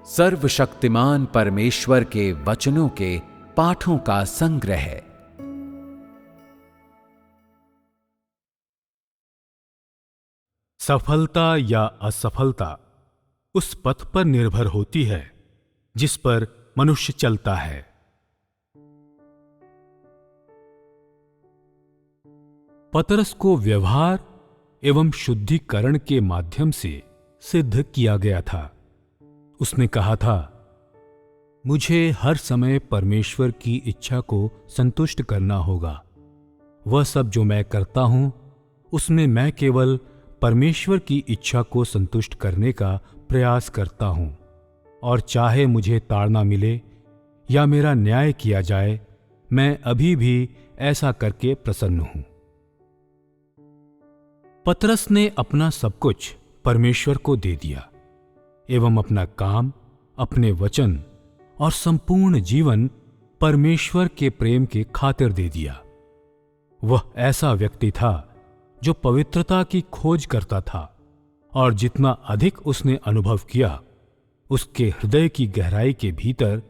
सर्वशक्तिमान परमेश्वर के वचनों के पाठों का संग्रह है। सफलता या असफलता उस पथ पर निर्भर होती है जिस पर मनुष्य चलता है। पतरस को व्यवहार एवं शुद्धिकरण के माध्यम से सिद्ध किया गया था। उसने कहा था, मुझे हर समय परमेश्वर की इच्छा को संतुष्ट करना होगा। वह सब जो मैं करता हूं उसमें मैं केवल परमेश्वर की इच्छा को संतुष्ट करने का प्रयास करता हूं, और चाहे मुझे ताड़ना मिले या मेरा न्याय किया जाए, मैं अभी भी ऐसा करके प्रसन्न हूं। पतरस ने अपना सब कुछ परमेश्वर को दे दिया एवं अपना काम, अपने वचन और संपूर्ण जीवन परमेश्वर के प्रेम के खातिर दे दिया। वह ऐसा व्यक्ति था जो पवित्रता की खोज करता था, और जितना अधिक उसने अनुभव किया, उसके हृदय की गहराई के भीतर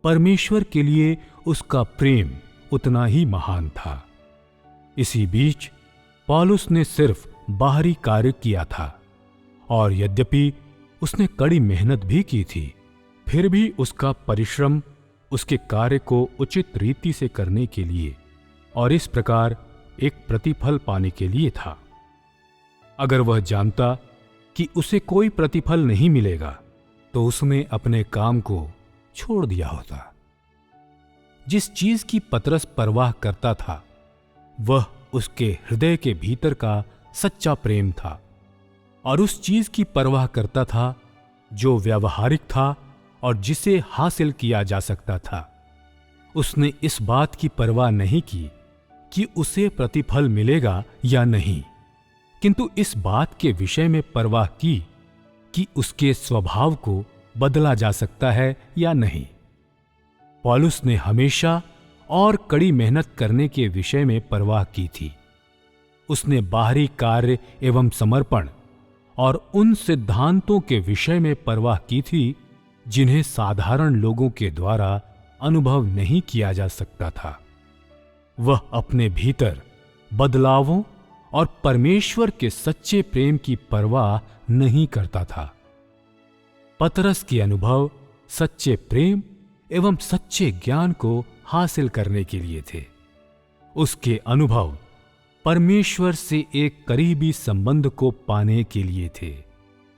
परमेश्वर के लिए उसका प्रेम उतना ही महान था। इसी बीच पौलुस ने सिर्फ बाहरी कार्य किया था, और यद्यपि उसने कड़ी मेहनत भी की थी, फिर भी उसका परिश्रम उसके कार्य को उचित रीति से करने के लिए और इस प्रकार एक प्रतिफल पाने के लिए था। अगर वह जानता कि उसे कोई प्रतिफल नहीं मिलेगा, तो उसने अपने काम को छोड़ दिया होता। जिस चीज की पतरस परवाह करता था, वह उसके हृदय के भीतर का सच्चा प्रेम था, और उस चीज की परवाह करता था जो व्यावहारिक था और जिसे हासिल किया जा सकता था। उसने इस बात की परवाह नहीं की कि उसे प्रतिफल मिलेगा या नहीं, किंतु इस बात के विषय में परवाह की कि उसके स्वभाव को बदला जा सकता है या नहीं। पौलुस ने हमेशा और कड़ी मेहनत करने के विषय में परवाह की थी। उसने बाहरी कार्य एवं समर्पण और उन सिद्धांतों के विषय में परवाह की थी जिन्हें साधारण लोगों के द्वारा अनुभव नहीं किया जा सकता था। वह अपने भीतर बदलावों और परमेश्वर के सच्चे प्रेम की परवाह नहीं करता था। पतरस के अनुभव सच्चे प्रेम एवं सच्चे ज्ञान को हासिल करने के लिए थे। उसके अनुभव परमेश्वर से एक करीबी संबंध को पाने के लिए थे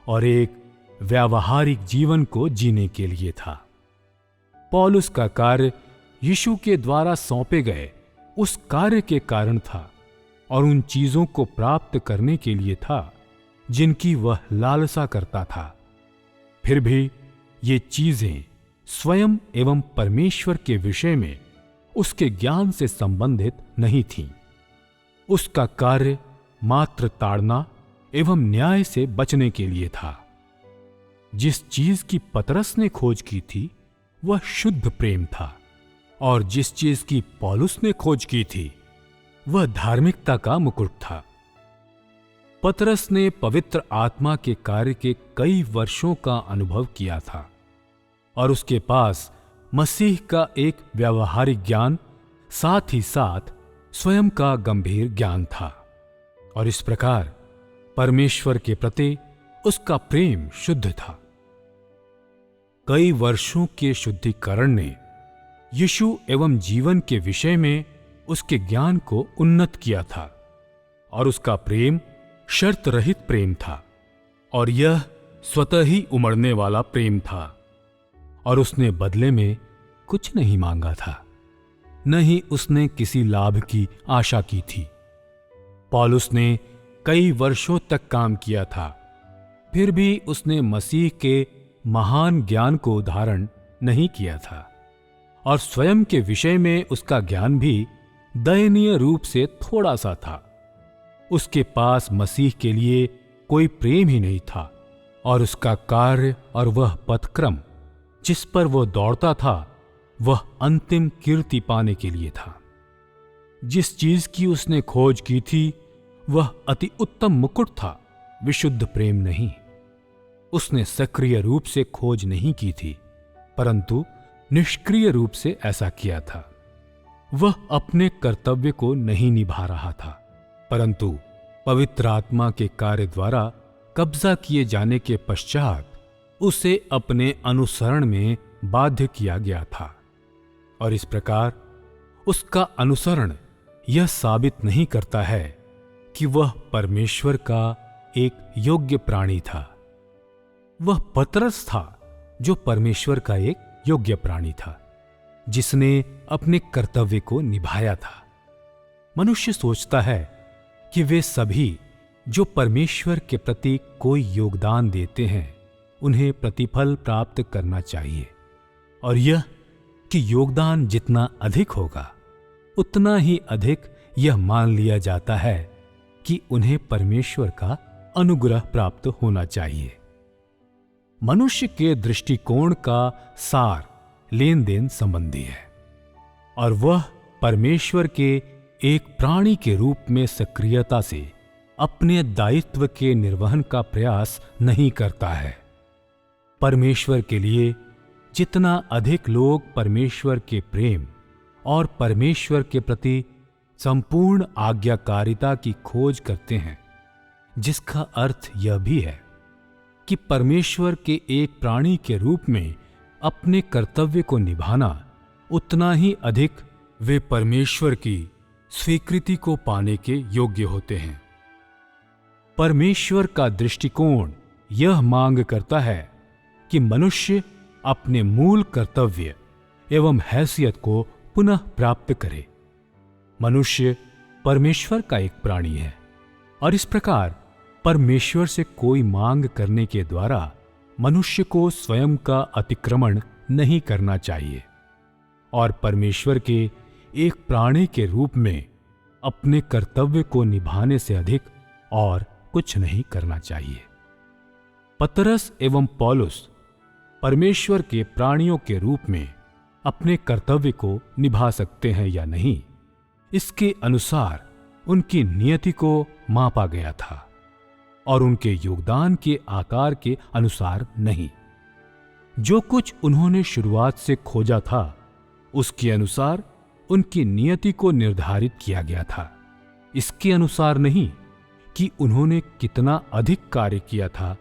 और एक व्यावहारिक जीवन को जीने के लिए था। पौलुस का कार्य यीशु के द्वारा सौंपे गए उस कार्य के कारण था और उन चीजों को प्राप्त करने के लिए था जिनकी वह लालसा करता था। फिर भी ये चीजें स्वयं एवं परमेश्वर के विषय में उसके ज्ञान से संबंधित नहीं थीं। उसका कार्य मात्र ताड़ना एवं न्याय से बचने के लिए था। जिस चीज की पतरस ने खोज की थी वह शुद्ध प्रेम था, और जिस चीज की पौलुस ने खोज की थी वह धार्मिकता का मुकुट था। पतरस ने पवित्र आत्मा के कार्य के कई वर्षों का अनुभव किया था, और उसके पास मसीह का एक व्यावहारिक ज्ञान साथ ही साथ स्वयं का गंभीर ज्ञान था, और इस प्रकार परमेश्वर के प्रति उसका प्रेम शुद्ध था। कई वर्षों के शुद्धिकरण ने यीशु एवं जीवन के विषय में उसके ज्ञान को उन्नत किया था, और उसका प्रेम शर्त रहित प्रेम था, और यह स्वतः ही उमड़ने वाला प्रेम था, और उसने बदले में कुछ नहीं मांगा था, न ही उसने किसी लाभ की आशा की थी। पौलुस ने कई वर्षों तक काम किया था, फिर भी उसने मसीह के महान ज्ञान को धारण नहीं किया था, और स्वयं के विषय में उसका ज्ञान भी दयनीय रूप से थोड़ा सा था। उसके पास मसीह के लिए कोई प्रेम ही नहीं था, और उसका कार्य और वह पथक्रम जिस पर वह दौड़ता था वह अंतिम कीर्ति पाने के लिए था। जिस चीज की उसने खोज की थी वह अति उत्तम मुकुट था, विशुद्ध प्रेम नहीं। उसने सक्रिय रूप से खोज नहीं की थी, परंतु निष्क्रिय रूप से ऐसा किया था। वह अपने कर्तव्य को नहीं निभा रहा था, परंतु पवित्र आत्मा के कार्य द्वारा कब्जा किए जाने के पश्चात उसे अपने अनुसरण में बाध्य किया गया था। और इस प्रकार उसका अनुसरण यह साबित नहीं करता है कि वह परमेश्वर का एक योग्य प्राणी था। वह पतरस था जो परमेश्वर का एक योग्य प्राणी था, जिसने अपने कर्तव्य को निभाया था। मनुष्य सोचता है कि वे सभी जो परमेश्वर के प्रति कोई योगदान देते हैं उन्हें प्रतिफल प्राप्त करना चाहिए, और यह कि योगदान जितना अधिक होगा उतना ही अधिक यह मान लिया जाता है कि उन्हें परमेश्वर का अनुग्रह प्राप्त होना चाहिए। मनुष्य के दृष्टिकोण का सार लेन देन संबंधी है, और वह परमेश्वर के एक प्राणी के रूप में सक्रियता से अपने दायित्व के निर्वहन का प्रयास नहीं करता है। परमेश्वर के लिए जितना अधिक लोग परमेश्वर के प्रेम और परमेश्वर के प्रति संपूर्ण आज्ञाकारिता की खोज करते हैं, जिसका अर्थ यह भी है कि परमेश्वर के एक प्राणी के रूप में अपने कर्तव्य को निभाना, उतना ही अधिक वे परमेश्वर की स्वीकृति को पाने के योग्य होते हैं। परमेश्वर का दृष्टिकोण यह मांग करता है कि मनुष्य अपने मूल कर्तव्य एवं हैसियत को पुनः प्राप्त करे। मनुष्य परमेश्वर का एक प्राणी है, और इस प्रकार परमेश्वर से कोई मांग करने के द्वारा मनुष्य को स्वयं का अतिक्रमण नहीं करना चाहिए, और परमेश्वर के एक प्राणी के रूप में अपने कर्तव्य को निभाने से अधिक और कुछ नहीं करना चाहिए। पतरस एवं पौलुस परमेश्वर के प्राणियों के रूप में अपने कर्तव्य को निभा सकते हैं या नहीं, इसके अनुसार उनकी नियति को मापा गया था, और उनके योगदान के आकार के अनुसार नहीं। जो कुछ उन्होंने शुरुआत से खोजा था उसके अनुसार उनकी नियति को निर्धारित किया गया था, इसके अनुसार नहीं कि उन्होंने कितना अधिक कार्य किया था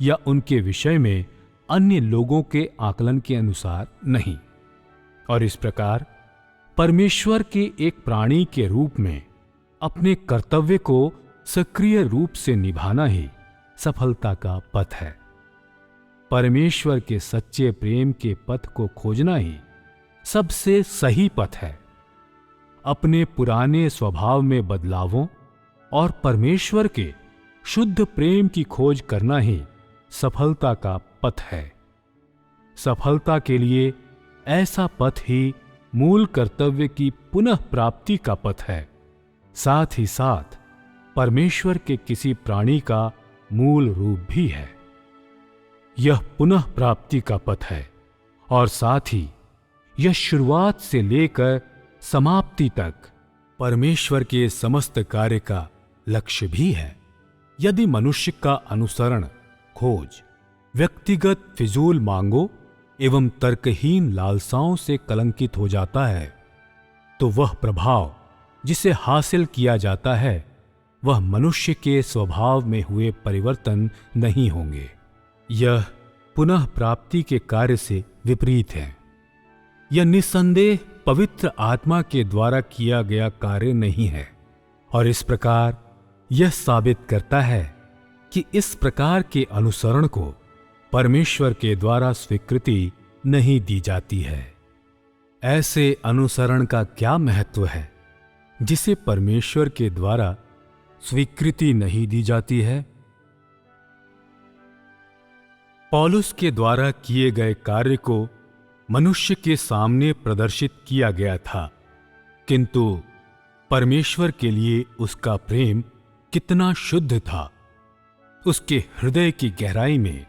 या उनके विषय में अन्य लोगों के आकलन के अनुसार नहीं। और इस प्रकार परमेश्वर के एक प्राणी के रूप में अपने कर्तव्य को सक्रिय रूप से निभाना ही सफलता का पथ है। परमेश्वर के सच्चे प्रेम के पथ को खोजना ही सबसे सही पथ है। अपने पुराने स्वभाव में बदलावों और परमेश्वर के शुद्ध प्रेम की खोज करना ही सफलता का पथ है। सफलता के लिए ऐसा पथ ही मूल कर्तव्य की पुनः प्राप्ति का पथ है, साथ ही साथ परमेश्वर के किसी प्राणी का मूल रूप भी है। यह पुनः प्राप्ति का पथ है, और साथ ही यह शुरुआत से लेकर समाप्ति तक परमेश्वर के समस्त कार्य का लक्ष्य भी है। यदि मनुष्य का अनुसरण, खोज व्यक्तिगत फिजूल मांगों एवं तर्कहीन लालसाओं से कलंकित हो जाता है, तो वह प्रभाव जिसे हासिल किया जाता है वह मनुष्य के स्वभाव में हुए परिवर्तन नहीं होंगे। यह पुनः प्राप्ति के कार्य से विपरीत है। यह निस्संदेह पवित्र आत्मा के द्वारा किया गया कार्य नहीं है, और इस प्रकार यह साबित करता है कि इस प्रकार के अनुसरण को परमेश्वर के द्वारा स्वीकृति नहीं दी जाती है। ऐसे अनुसरण का क्या महत्व है जिसे परमेश्वर के द्वारा स्वीकृति नहीं दी जाती है? पौलुस के द्वारा किए गए कार्य को मनुष्य के सामने प्रदर्शित किया गया था, किंतु परमेश्वर के लिए उसका प्रेम कितना शुद्ध था, उसके हृदय की गहराई में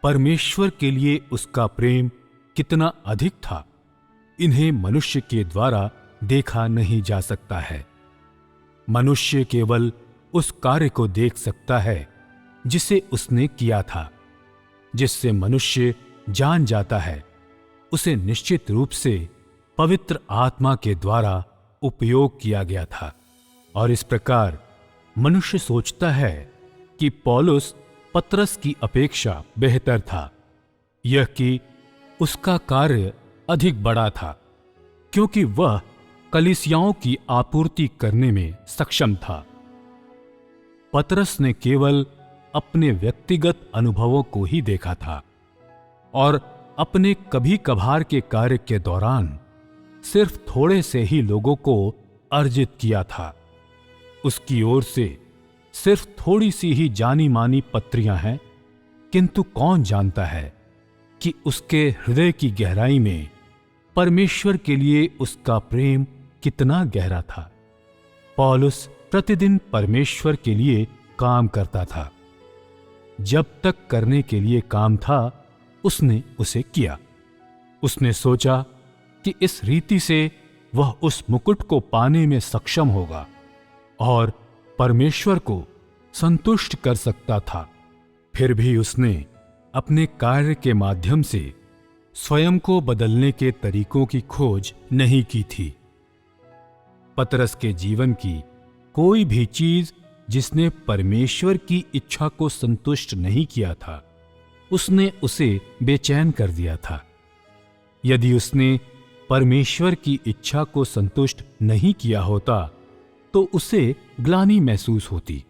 परमेश्वर के लिए उसका प्रेम कितना अधिक था, इन्हें मनुष्य के द्वारा देखा नहीं जा सकता है। मनुष्य केवल उस कार्य को देख सकता है जिसे उसने किया था, जिससे मनुष्य जान जाता है, उसे निश्चित रूप से पवित्र आत्मा के द्वारा उपयोग किया गया था। और इस प्रकार मनुष्य सोचता है कि पौलुस पतरस की अपेक्षा बेहतर था, यह कि उसका कार्य अधिक बड़ा था, क्योंकि वह कलीसियाओं की आपूर्ति करने में सक्षम था। पतरस ने केवल अपने व्यक्तिगत अनुभवों को ही देखा था और अपने कभी कभार के कार्य के दौरान सिर्फ थोड़े से ही लोगों को अर्जित किया था। उसकी ओर से सिर्फ थोड़ी सी ही जानी मानी पत्रियां हैं, किंतु कौन जानता है कि उसके हृदय की गहराई में परमेश्वर के लिए उसका प्रेम कितना गहरा था। पौलुस प्रतिदिन परमेश्वर के लिए काम करता था। जब तक करने के लिए काम था, उसने उसे किया। उसने सोचा कि इस रीति से वह उस मुकुट को पाने में सक्षम होगा और परमेश्वर को संतुष्ट कर सकता था। फिर भी उसने अपने कार्य के माध्यम से स्वयं को बदलने के तरीकों की खोज नहीं की थी। पतरस के जीवन की कोई भी चीज जिसने परमेश्वर की इच्छा को संतुष्ट नहीं किया था, उसने उसे बेचैन कर दिया था। यदि उसने परमेश्वर की इच्छा को संतुष्ट नहीं किया होता तो उसे ग्लानि महसूस होती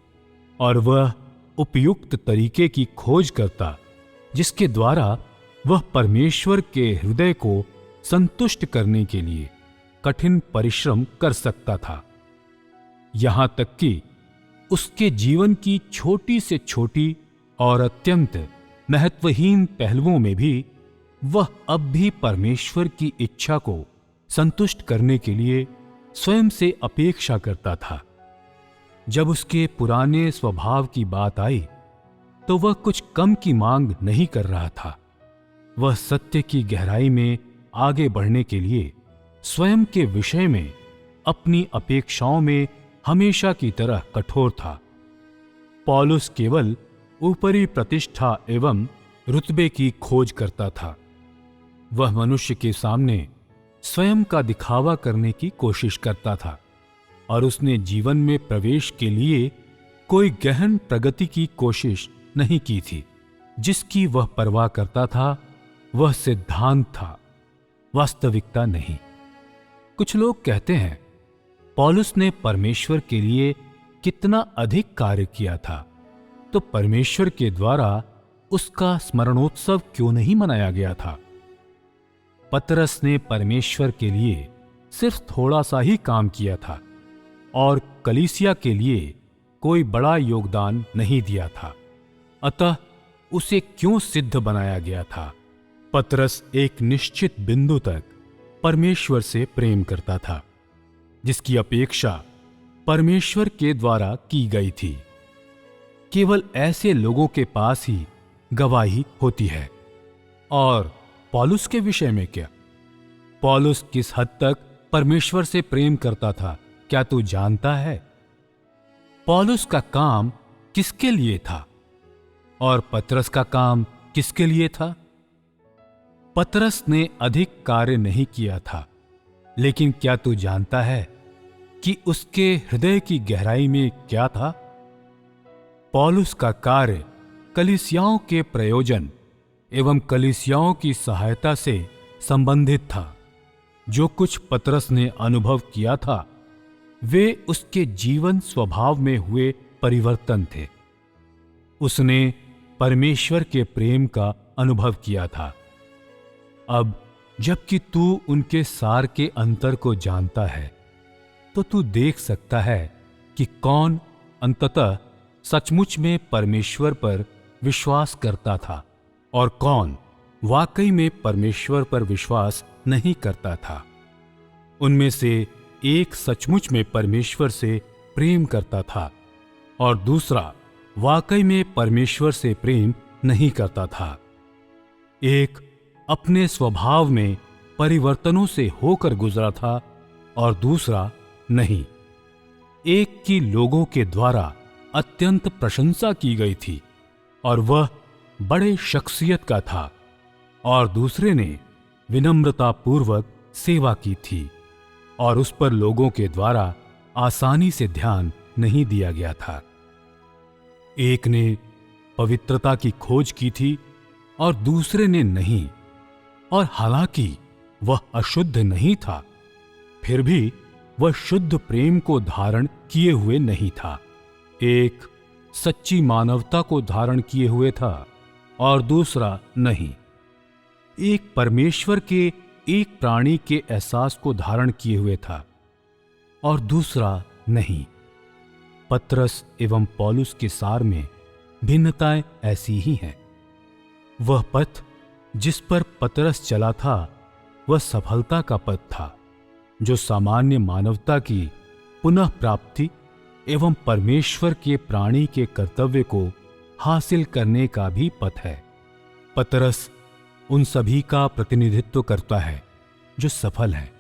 और वह उपयुक्त तरीके की खोज करता जिसके द्वारा वह परमेश्वर के हृदय को संतुष्ट करने के लिए कठिन परिश्रम कर सकता था। यहां तक कि उसके जीवन की छोटी से छोटी और अत्यंत महत्वहीन पहलुओं में भी वह अब भी परमेश्वर की इच्छा को संतुष्ट करने के लिए स्वयं से अपेक्षा करता था। जब उसके पुराने स्वभाव की बात आई तो वह कुछ कम की मांग नहीं कर रहा था। वह सत्य की गहराई में आगे बढ़ने के लिए स्वयं के विषय में अपनी अपेक्षाओं में हमेशा की तरह कठोर था। पौलुस केवल ऊपरी प्रतिष्ठा एवं रुतबे की खोज करता था। वह मनुष्य के सामने स्वयं का दिखावा करने की कोशिश करता था और उसने जीवन में प्रवेश के लिए कोई गहन प्रगति की कोशिश नहीं की थी। जिसकी वह परवाह करता था वह सिद्धांत था, वास्तविकता नहीं। कुछ लोग कहते हैं पौलुस ने परमेश्वर के लिए कितना अधिक कार्य किया था, तो परमेश्वर के द्वारा उसका स्मरणोत्सव क्यों नहीं मनाया गया था। पतरस ने परमेश्वर के लिए सिर्फ थोड़ा सा ही काम किया था और कलीसिया के लिए कोई बड़ा योगदान नहीं दिया था, अतः उसे क्यों सिद्ध बनाया गया था। पतरस एक निश्चित बिंदु तक परमेश्वर से प्रेम करता था, जिसकी अपेक्षा परमेश्वर के द्वारा की गई थी। केवल ऐसे लोगों के पास ही गवाही होती है। और पौलुस के विषय में क्या? पौलुस किस हद तक परमेश्वर से प्रेम करता था, क्या तू जानता है? पौलुस का काम किसके लिए था और पतरस का काम किसके लिए था? पतरस ने अधिक कार्य नहीं किया था, लेकिन क्या तू जानता है कि उसके हृदय की गहराई में क्या था? पौलुस का कार्य कलीसियाओं के प्रयोजन एवं कलीसियाओं की सहायता से संबंधित था। जो कुछ पतरस ने अनुभव किया था वे उसके जीवन स्वभाव में हुए परिवर्तन थे। उसने परमेश्वर के प्रेम का अनुभव किया था। अब जबकि तू उनके सार के अंतर को जानता है तो तू देख सकता है कि कौन अंततः सचमुच में परमेश्वर पर विश्वास करता था और कौन वाकई में परमेश्वर पर विश्वास नहीं करता था। उनमें से एक सचमुच में परमेश्वर से प्रेम करता था और दूसरा वाकई में परमेश्वर से प्रेम नहीं करता था। एक अपने स्वभाव में परिवर्तनों से होकर गुजरा था और दूसरा नहीं। एक की लोगों के द्वारा अत्यंत प्रशंसा की गई थी और वह बड़े शख्सियत का था और दूसरे ने विनम्रता पूर्वक सेवा की थी और उस पर लोगों के द्वारा आसानी से ध्यान नहीं दिया गया था। एक ने पवित्रता की खोज की थी और दूसरे ने नहीं, और हालांकि वह अशुद्ध नहीं था, फिर भी वह शुद्ध प्रेम को धारण किए हुए नहीं था। एक सच्ची मानवता को धारण किए हुए था और दूसरा नहीं। एक परमेश्वर के एक प्राणी के एहसास को धारण किए हुए था और दूसरा नहीं। पतरस एवं पौलुस के सार में भिन्नताएं ऐसी ही हैं। वह पथ जिस पर पतरस चला था वह सफलता का पथ था, जो सामान्य मानवता की पुनः प्राप्ति एवं परमेश्वर के प्राणी के कर्तव्य को हासिल करने का भी पथ है। पतरस उन सभी का प्रतिनिधित्व करता है जो सफल हैं।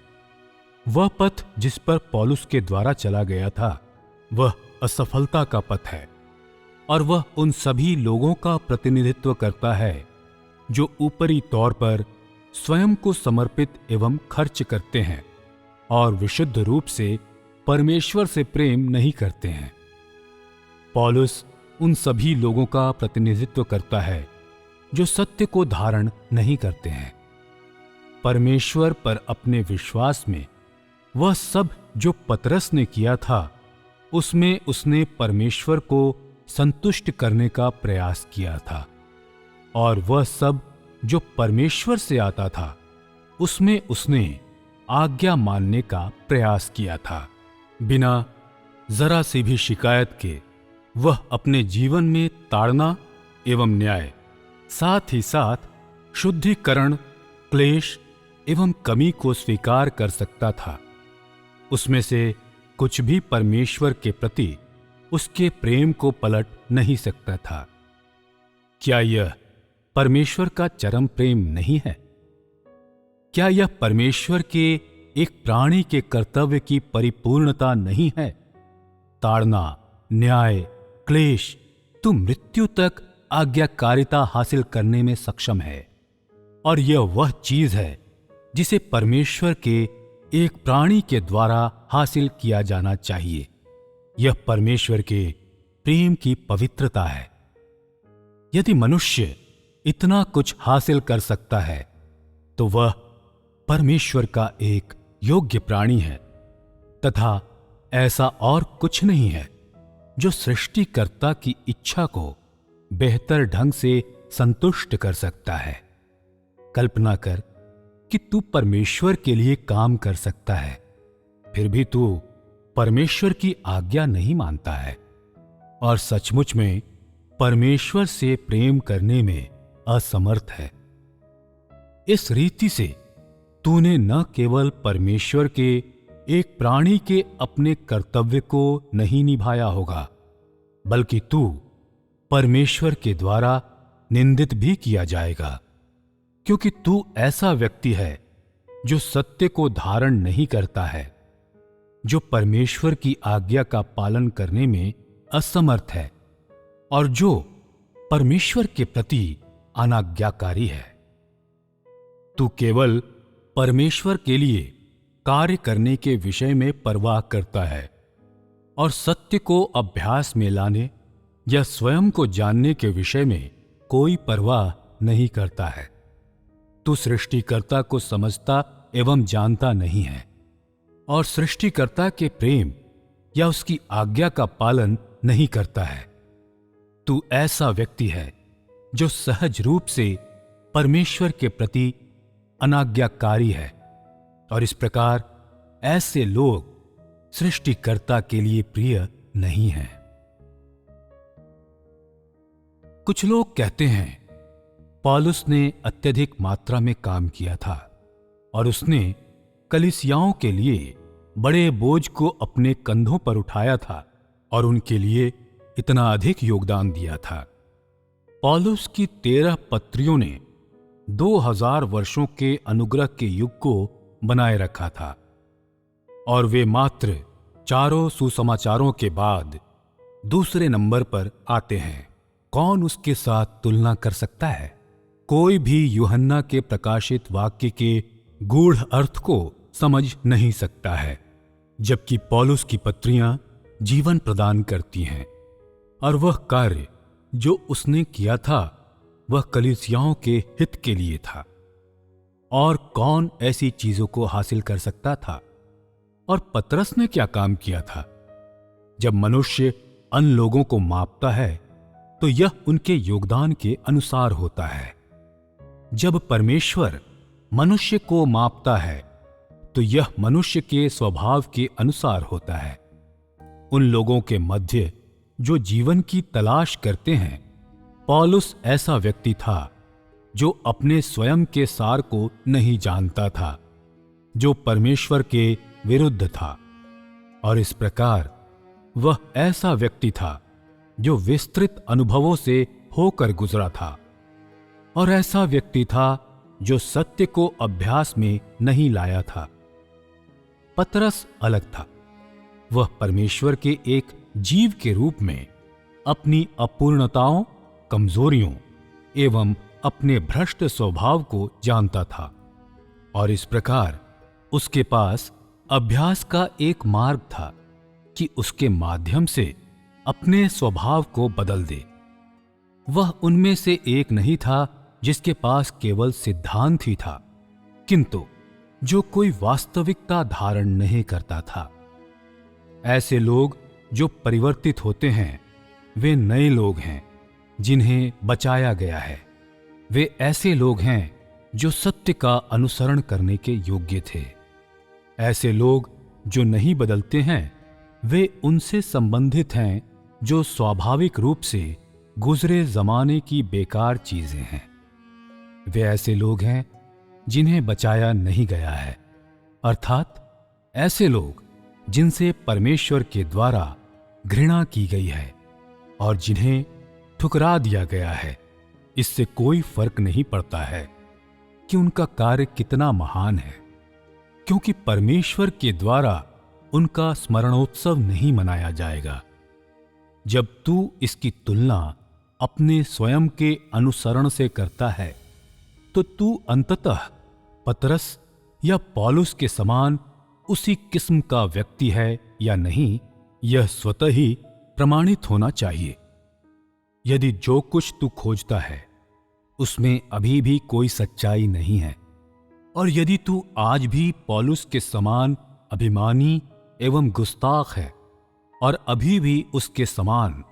वह पथ जिस पर पौलुस के द्वारा चला गया था वह असफलता का पथ है, और वह उन सभी लोगों का प्रतिनिधित्व करता है जो ऊपरी तौर पर स्वयं को समर्पित एवं खर्च करते हैं और विशुद्ध रूप से परमेश्वर से प्रेम नहीं करते हैं। पौलुस उन सभी लोगों का प्रतिनिधित्व करता है जो सत्य को धारण नहीं करते हैं। परमेश्वर पर अपने विश्वास में वह सब जो पतरस ने किया था, उसमें उसने परमेश्वर को संतुष्ट करने का प्रयास किया था, और वह सब जो परमेश्वर से आता था उसमें उसने आज्ञा मानने का प्रयास किया था। बिना जरा सी भी शिकायत के वह अपने जीवन में ताड़ना एवं न्याय, साथ ही साथ शुद्धिकरण, क्लेश एवं कमी को स्वीकार कर सकता था। उसमें से कुछ भी परमेश्वर के प्रति उसके प्रेम को पलट नहीं सकता था। क्या यह परमेश्वर का चरम प्रेम नहीं है? क्या यह परमेश्वर के एक प्राणी के कर्तव्य की परिपूर्णता नहीं है? ताड़ना, न्याय, क्लेश, तू मृत्यु तक आज्ञाकारिता हासिल करने में सक्षम है, और यह वह चीज है जिसे परमेश्वर के एक प्राणी के द्वारा हासिल किया जाना चाहिए। यह परमेश्वर के प्रेम की पवित्रता है। यदि मनुष्य इतना कुछ हासिल कर सकता है तो वह परमेश्वर का एक योग्य प्राणी है, तथा ऐसा और कुछ नहीं है जो सृष्टिकर्ता की इच्छा को बेहतर ढंग से संतुष्ट कर सकता है। कल्पना कर कि तू परमेश्वर के लिए काम कर सकता है, फिर भी तू परमेश्वर की आज्ञा नहीं मानता है और सचमुच में परमेश्वर से प्रेम करने में असमर्थ है। इस रीति से तूने न केवल परमेश्वर के एक प्राणी के अपने कर्तव्य को नहीं निभाया होगा, बल्कि तू परमेश्वर के द्वारा निंदित भी किया जाएगा, क्योंकि तू ऐसा व्यक्ति है जो सत्य को धारण नहीं करता है, जो परमेश्वर की आज्ञा का पालन करने में असमर्थ है और जो परमेश्वर के प्रति अनाज्ञाकारी है। तू केवल परमेश्वर के लिए कार्य करने के विषय में परवाह करता है और सत्य को अभ्यास में लाने या स्वयं को जानने के विषय में कोई परवाह नहीं करता है। तू सृष्टिकर्ता को समझता एवं जानता नहीं है और सृष्टिकर्ता के प्रेम या उसकी आज्ञा का पालन नहीं करता है। तू ऐसा व्यक्ति है जो सहज रूप से परमेश्वर के प्रति अनाज्ञाकारी है, और इस प्रकार ऐसे लोग सृष्टिकर्ता के लिए प्रिय नहीं हैं। कुछ लोग कहते हैं पौलुस ने अत्यधिक मात्रा में काम किया था और उसने कलीसियाओं के लिए बड़े बोझ को अपने कंधों पर उठाया था और उनके लिए इतना अधिक योगदान दिया था। पौलुस की 13 पत्रियों ने 2000 वर्षों के अनुग्रह के युग को बनाए रखा था, और वे मात्र चारों सुसमाचारों के बाद दूसरे नंबर पर आते हैं। कौन उसके साथ तुलना कर सकता है? कोई भी यूहन्ना के प्रकाशित वाक्य के गूढ़ अर्थ को समझ नहीं सकता है, जबकि पौलुस की पत्रियां जीवन प्रदान करती हैं और वह कार्य जो उसने किया था वह कलीसियाओं के हित के लिए था। और कौन ऐसी चीजों को हासिल कर सकता था? और पतरस ने क्या काम किया था? जब मनुष्य अन्य लोगों को मापता है तो यह उनके योगदान के अनुसार होता है। जब परमेश्वर मनुष्य को मापता है तो यह मनुष्य के स्वभाव के अनुसार होता है। उन लोगों के मध्य जो जीवन की तलाश करते हैं, पौलुस ऐसा व्यक्ति था जो अपने स्वयं के सार को नहीं जानता था, जो परमेश्वर के विरुद्ध था। और इस प्रकार वह ऐसा व्यक्ति था जो विस्तृत अनुभवों से होकर गुजरा था, और ऐसा व्यक्ति था जो सत्य को अभ्यास में नहीं लाया था। पतरस अलग था। वह परमेश्वर के एक जीव के रूप में अपनी अपूर्णताओं, कमजोरियों एवं अपने भ्रष्ट स्वभाव को जानता था, और इस प्रकार उसके पास अभ्यास का एक मार्ग था कि उसके माध्यम से अपने स्वभाव को बदल दे। वह उनमें से एक नहीं था जिसके पास केवल सिद्धांत ही था, किंतु जो कोई वास्तविकता धारण नहीं करता था। ऐसे लोग जो परिवर्तित होते हैं वे नए लोग हैं जिन्हें बचाया गया है। वे ऐसे लोग हैं जो सत्य का अनुसरण करने के योग्य थे। ऐसे लोग जो नहीं बदलते हैं वे उनसे संबंधित हैं जो स्वाभाविक रूप से गुजरे जमाने की बेकार चीजें हैं। वे ऐसे लोग हैं जिन्हें बचाया नहीं गया है, अर्थात ऐसे लोग जिनसे परमेश्वर के द्वारा घृणा की गई है और जिन्हें ठुकरा दिया गया है। इससे कोई फर्क नहीं पड़ता है कि उनका कार्य कितना महान है, क्योंकि परमेश्वर के द्वारा उनका स्मरणोत्सव नहीं मनाया जाएगा। जब तू इसकी तुलना अपने स्वयं के अनुसरण से करता है तो तू अंततः पतरस या पौलुस के समान उसी किस्म का व्यक्ति है या नहीं, यह स्वतः ही प्रमाणित होना चाहिए। यदि जो कुछ तू खोजता है उसमें अभी भी कोई सच्चाई नहीं है, और यदि तू आज भी पौलुस के समान अभिमानी एवं गुस्ताख है और अभी भी उसके समान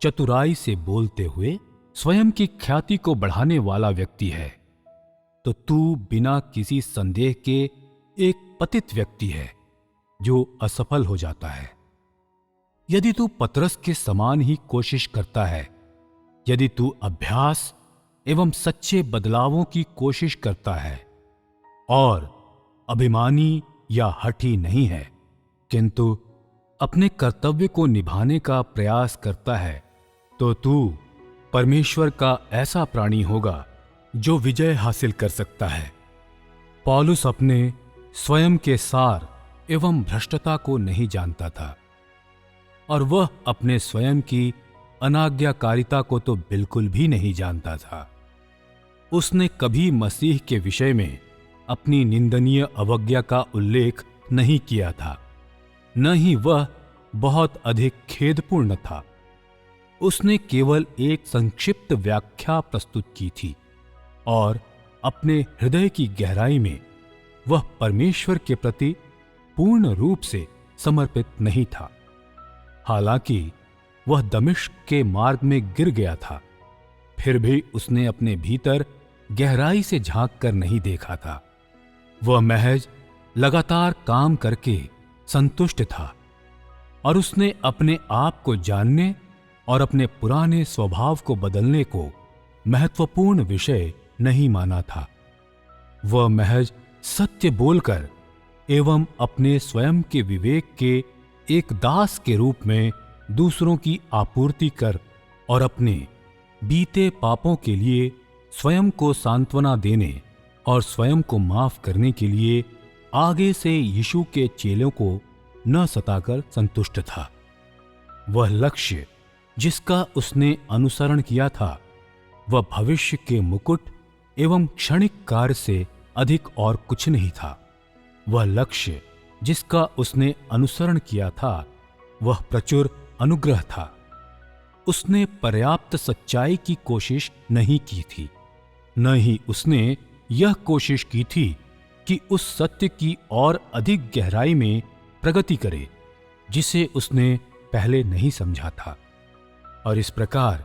चतुराई से बोलते हुए स्वयं की ख्याति को बढ़ाने वाला व्यक्ति है, तो तू बिना किसी संदेह के एक पतित व्यक्ति है जो असफल हो जाता है। यदि तू पतरस के समान ही कोशिश करता है, यदि तू अभ्यास एवं सच्चे बदलावों की कोशिश करता है और अभिमानी या हठी नहीं है, किंतु अपने कर्तव्य को निभाने का प्रयास करता है, तो तू परमेश्वर का ऐसा प्राणी होगा जो विजय हासिल कर सकता है। पौलुस अपने स्वयं के सार एवं भ्रष्टता को नहीं जानता था, और वह अपने स्वयं की अनाज्ञाकारिता को तो बिल्कुल भी नहीं जानता था। उसने कभी मसीह के विषय में अपनी निंदनीय अवज्ञा का उल्लेख नहीं किया था, न ही वह बहुत अधिक खेदपूर्ण था। उसने केवल एक संक्षिप्त व्याख्या प्रस्तुत की थी, और अपने हृदय की गहराई में वह परमेश्वर के प्रति पूर्ण रूप से समर्पित नहीं था। हालांकि वह दमिश्क के मार्ग में गिर गया था, फिर भी उसने अपने भीतर गहराई से झांक कर नहीं देखा था। वह महज लगातार काम करके संतुष्ट था, और उसने अपने आप को जानने और अपने पुराने स्वभाव को बदलने को महत्वपूर्ण विषय नहीं माना था। वह महज सत्य बोलकर एवं अपने स्वयं के विवेक के एक दास के रूप में दूसरों की आपूर्ति कर और अपने बीते पापों के लिए स्वयं को सांत्वना देने और स्वयं को माफ करने के लिए आगे से यीशु के चेलों को न सताकर संतुष्ट था। वह लक्ष्य जिसका उसने अनुसरण किया था वह भविष्य के मुकुट एवं क्षणिक कार्य से अधिक और कुछ नहीं था। वह लक्ष्य जिसका उसने अनुसरण किया था वह प्रचुर अनुग्रह था। उसने पर्याप्त सच्चाई की कोशिश नहीं की थी, न ही उसने यह कोशिश की थी कि उस सत्य की और अधिक गहराई में प्रगति करे जिसे उसने पहले नहीं समझा था। और इस प्रकार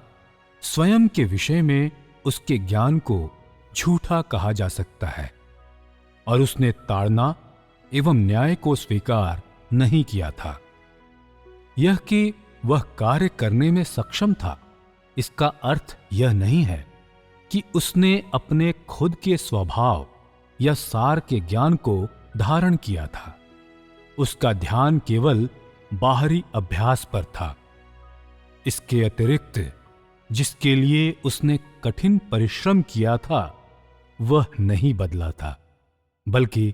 स्वयं के विषय में उसके ज्ञान को झूठा कहा जा सकता है। और उसने ताड़ना एवं न्याय को स्वीकार नहीं किया था। यह कि वह कार्य करने में सक्षम था, इसका अर्थ यह नहीं है कि उसने अपने खुद के स्वभाव या सार के ज्ञान को धारण किया था। उसका ध्यान केवल बाहरी अभ्यास पर था। इसके अतिरिक्त जिसके लिए उसने कठिन परिश्रम किया था वह नहीं बदला था, बल्कि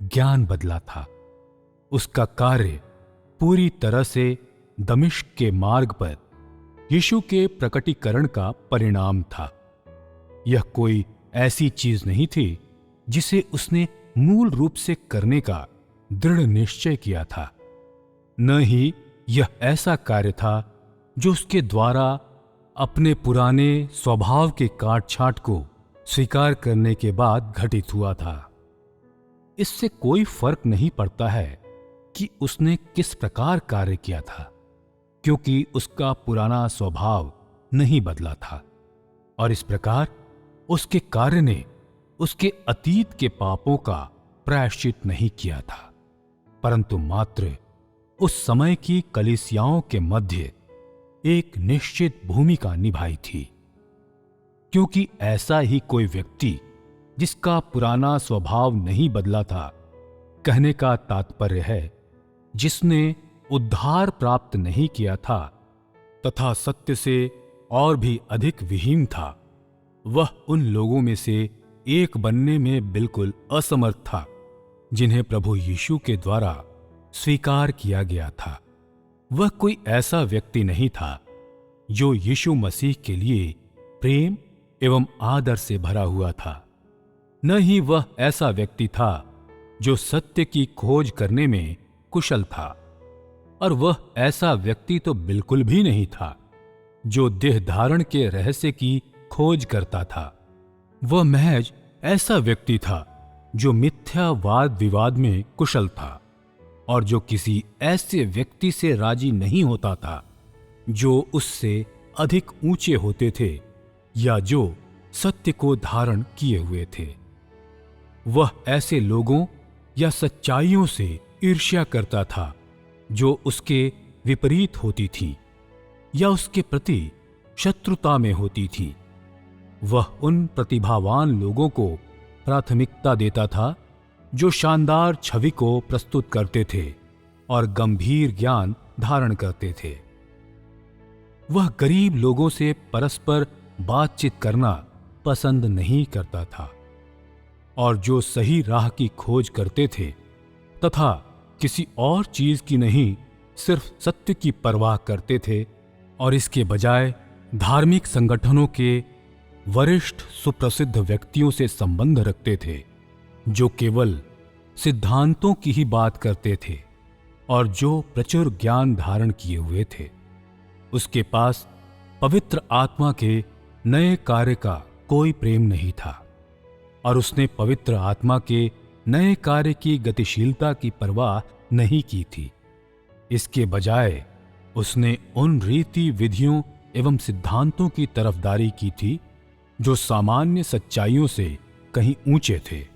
ज्ञान बदला था। उसका कार्य पूरी तरह से दमिश्क के मार्ग पर यीशु के प्रकटीकरण का परिणाम था। यह कोई ऐसी चीज नहीं थी जिसे उसने मूल रूप से करने का दृढ़ निश्चय किया था। न ही यह ऐसा कार्य था जो उसके द्वारा अपने पुराने स्वभाव के काट छांट को स्वीकार करने के बाद घटित हुआ था। इससे कोई फर्क नहीं पड़ता है कि उसने किस प्रकार कार्य किया था, क्योंकि उसका पुराना स्वभाव नहीं बदला था। और इस प्रकार उसके कार्य ने उसके अतीत के पापों का प्रायश्चित नहीं किया था, परंतु मात्र उस समय की कलीसियाओं के मध्य एक निश्चित भूमिका निभाई थी। क्योंकि ऐसा ही कोई व्यक्ति जिसका पुराना स्वभाव नहीं बदला था, कहने का तात्पर्य है जिसने उद्धार प्राप्त नहीं किया था तथा सत्य से और भी अधिक विहीन था, वह उन लोगों में से एक बनने में बिल्कुल असमर्थ था जिन्हें प्रभु यीशु के द्वारा स्वीकार किया गया था। वह कोई ऐसा व्यक्ति नहीं था जो यीशु मसीह के लिए प्रेम एवं आदर से भरा हुआ था। न ही वह ऐसा व्यक्ति था जो सत्य की खोज करने में कुशल था, और वह ऐसा व्यक्ति तो बिल्कुल भी नहीं था जो देह धारण के रहस्य की खोज करता था। वह महज ऐसा व्यक्ति था जो मिथ्या वाद विवाद में कुशल था, और जो किसी ऐसे व्यक्ति से राजी नहीं होता था जो उससे अधिक ऊंचे होते थे या जो सत्य को धारण किए हुए थे। वह ऐसे लोगों या सच्चाइयों से ईर्ष्या करता था जो उसके विपरीत होती थी या उसके प्रति शत्रुता में होती थी। वह उन प्रतिभावान लोगों को प्राथमिकता देता था जो शानदार छवि को प्रस्तुत करते थे और गंभीर ज्ञान धारण करते थे। वह गरीब लोगों से परस्पर बातचीत करना पसंद नहीं करता था, और जो सही राह की खोज करते थे तथा किसी और चीज की नहीं सिर्फ सत्य की परवाह करते थे और इसके बजाय धार्मिक संगठनों के वरिष्ठ सुप्रसिद्ध व्यक्तियों से संबंध रखते थे जो केवल सिद्धांतों की ही बात करते थे और जो प्रचुर ज्ञान धारण किए हुए थे। उसके पास पवित्र आत्मा के नए कार्य का कोई प्रेम नहीं था, और उसने पवित्र आत्मा के नए कार्य की गतिशीलता की परवाह नहीं की थी। इसके बजाय उसने उन रीति विधियों एवं सिद्धांतों की तरफदारी की थी जो सामान्य सच्चाइयों से कहीं ऊंचे थे।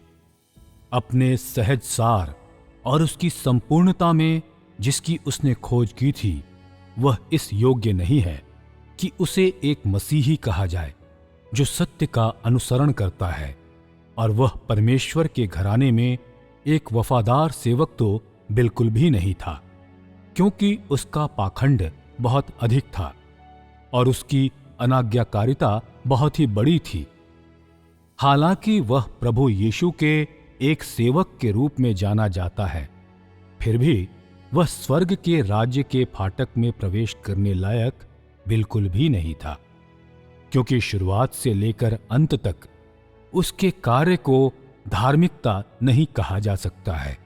अपने सहज सार और उसकी संपूर्णता में जिसकी उसने खोज की थी, वह इस योग्य नहीं है कि उसे एक मसीही कहा जाए जो सत्य का अनुसरण करता है, और वह परमेश्वर के घराने में एक वफादार सेवक तो बिल्कुल भी नहीं था, क्योंकि उसका पाखंड बहुत अधिक था और उसकी अनाज्ञाकारिता बहुत ही बड़ी थी। हालांकि वह प्रभु यीशु के एक सेवक के रूप में जाना जाता है, फिर भी वह स्वर्ग के राज्य के फाटक में प्रवेश करने लायक बिल्कुल भी नहीं था, क्योंकि शुरुआत से लेकर अंत तक उसके कार्य को धार्मिकता नहीं कहा जा सकता है।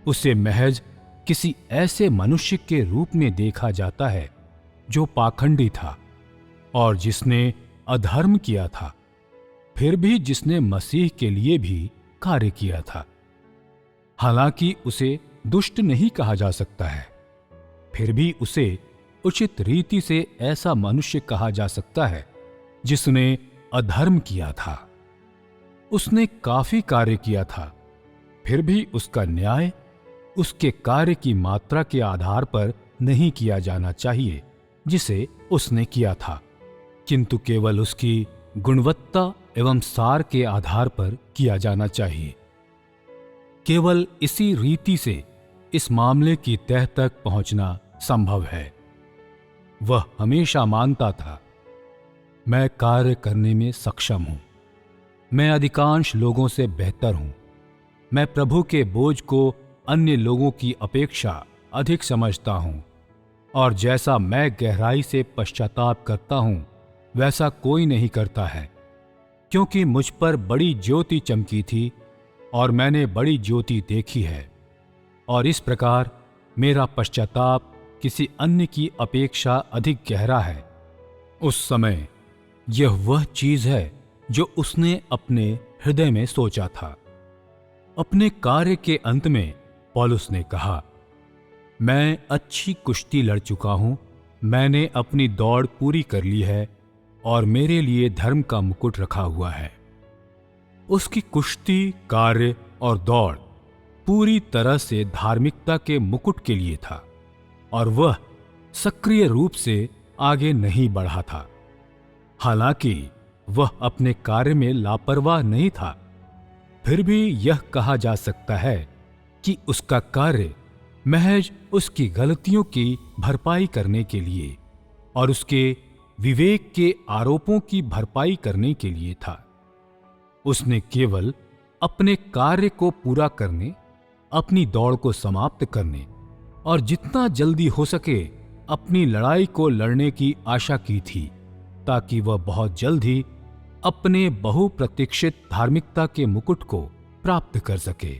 उसे महज किसी ऐसे मनुष्य के रूप में देखा जाता है जो पाखंडी था और जिसने अधर्म किया था, फिर भी जिसने मसीह के लिए भी कार्य किया था। हालांकि उसे दुष्ट नहीं कहा जा सकता है, फिर भी उसे उचित रीति से ऐसा मनुष्य कहा जा सकता है जिसने अधर्म किया था। उसने काफी कार्य किया था, फिर भी उसका न्याय उसके कार्य की मात्रा के आधार पर नहीं किया जाना चाहिए जिसे उसने किया था, किंतु केवल उसकी गुणवत्ता एवं सार के आधार पर किया जाना चाहिए। केवल इसी रीति से इस मामले की तह तक पहुंचना संभव है। वह हमेशा मानता था, मैं कार्य करने में सक्षम हूं, मैं अधिकांश लोगों से बेहतर हूं, मैं प्रभु के बोझ को अन्य लोगों की अपेक्षा अधिक समझता हूं, और जैसा मैं गहराई से पश्चाताप करता हूं वैसा कोई नहीं करता है, क्योंकि मुझ पर बड़ी ज्योति चमकी थी और मैंने बड़ी ज्योति देखी है, और इस प्रकार मेरा पश्चाताप किसी अन्य की अपेक्षा अधिक गहरा है। उस समय यह वह चीज है जो उसने अपने हृदय में सोचा था। अपने कार्य के अंत में पौलुस ने कहा, मैं अच्छी कुश्ती लड़ चुका हूं, मैंने अपनी दौड़ पूरी कर ली है और मेरे लिए धर्म का मुकुट रखा हुआ है। उसकी कुश्ती, कार्य और दौड़ पूरी तरह से धार्मिकता के मुकुट के लिए था और वह सक्रिय रूप से आगे नहीं बढ़ा था। हालांकि वह अपने कार्य में लापरवाह नहीं था, फिर भी यह कहा जा सकता है कि उसका कार्य महज उसकी गलतियों की भरपाई करने के लिए और उसके विवेक के आरोपों की भरपाई करने के लिए था। उसने केवल अपने कार्य को पूरा करने, अपनी दौड़ को समाप्त करने और जितना जल्दी हो सके अपनी लड़ाई को लड़ने की आशा की थी, ताकि वह बहुत जल्द ही अपने बहुप्रतीक्षित धार्मिकता के मुकुट को प्राप्त कर सके।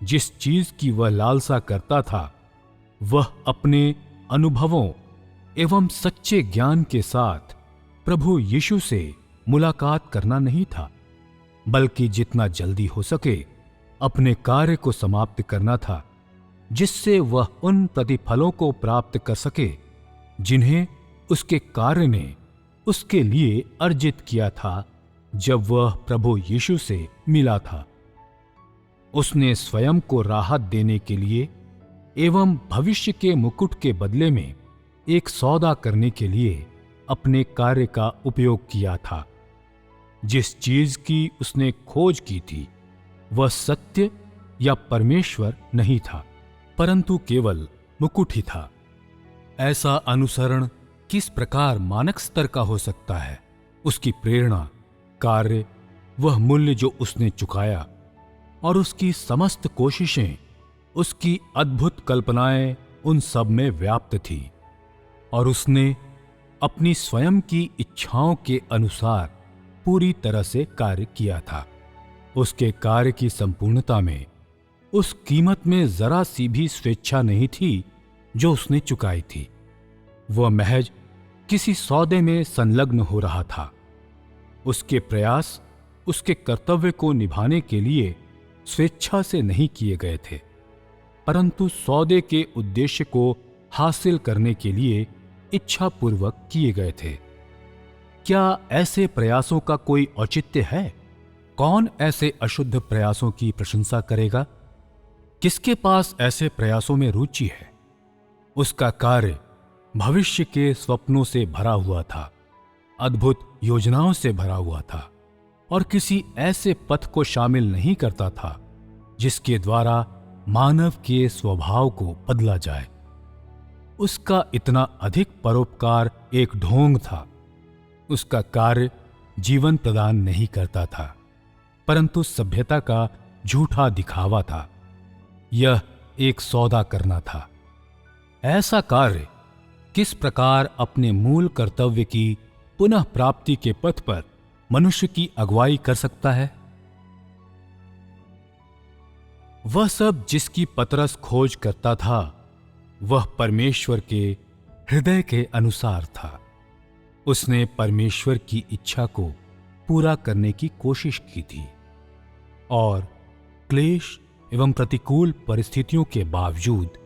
जिस चीज की वह लालसा करता था, वह अपने अनुभवों एवं सच्चे ज्ञान के साथ प्रभु यीशु से मुलाकात करना नहीं था, बल्कि जितना जल्दी हो सके अपने कार्य को समाप्त करना था, जिससे वह उन प्रतिफलों को प्राप्त कर सके जिन्हें उसके कार्य ने उसके लिए अर्जित किया था जब वह प्रभु यीशु से मिला था। उसने स्वयं को राहत देने के लिए एवं भविष्य के मुकुट के बदले में एक सौदा करने के लिए अपने कार्य का उपयोग किया था। जिस चीज की उसने खोज की थी वह सत्य या परमेश्वर नहीं था, परंतु केवल मुकुट ही था। ऐसा अनुसरण किस प्रकार मानक स्तर का हो सकता है? उसकी प्रेरणा, कार्य, वह मूल्य जो उसने चुकाया और उसकी समस्त कोशिशें, उसकी अद्भुत कल्पनाएं उन सब में व्याप्त थी और उसने अपनी स्वयं की इच्छाओं के अनुसार पूरी तरह से कार्य किया था। उसके कार्य की संपूर्णता में उस कीमत में जरा सी भी स्वेच्छा नहीं थी जो उसने चुकाई थी। वह महज किसी सौदे में संलग्न हो रहा था। उसके प्रयास उसके कर्तव्य को निभाने के लिए स्वेच्छा से नहीं किए गए थे, परंतु सौदे के उद्देश्य को हासिल करने के लिए इच्छापूर्वक किए गए थे। क्या ऐसे प्रयासों का कोई औचित्य है? कौन ऐसे अशुद्ध प्रयासों की प्रशंसा करेगा? किसके पास ऐसे प्रयासों में रुचि है? उसका कार्य भविष्य के स्वप्नों से भरा हुआ था, अद्भुत योजनाओं से भरा हुआ था और किसी ऐसे पथ को शामिल नहीं करता था जिसके द्वारा मानव के स्वभाव को बदला जाए। उसका इतना अधिक परोपकार एक ढोंग था। उसका कार्य जीवन प्रदान नहीं करता था, परंतु सभ्यता का झूठा दिखावा था। यह एक सौदा करना था। ऐसा कार्य किस प्रकार अपने मूल कर्तव्य की पुनः प्राप्ति के पथ पर मनुष्य की अगुवाई कर सकता है। वह सब जिसकी पतरस खोज करता था वह परमेश्वर के हृदय के अनुसार था। उसने परमेश्वर की इच्छा को पूरा करने की कोशिश की थी और क्लेश एवं प्रतिकूल परिस्थितियों के बावजूद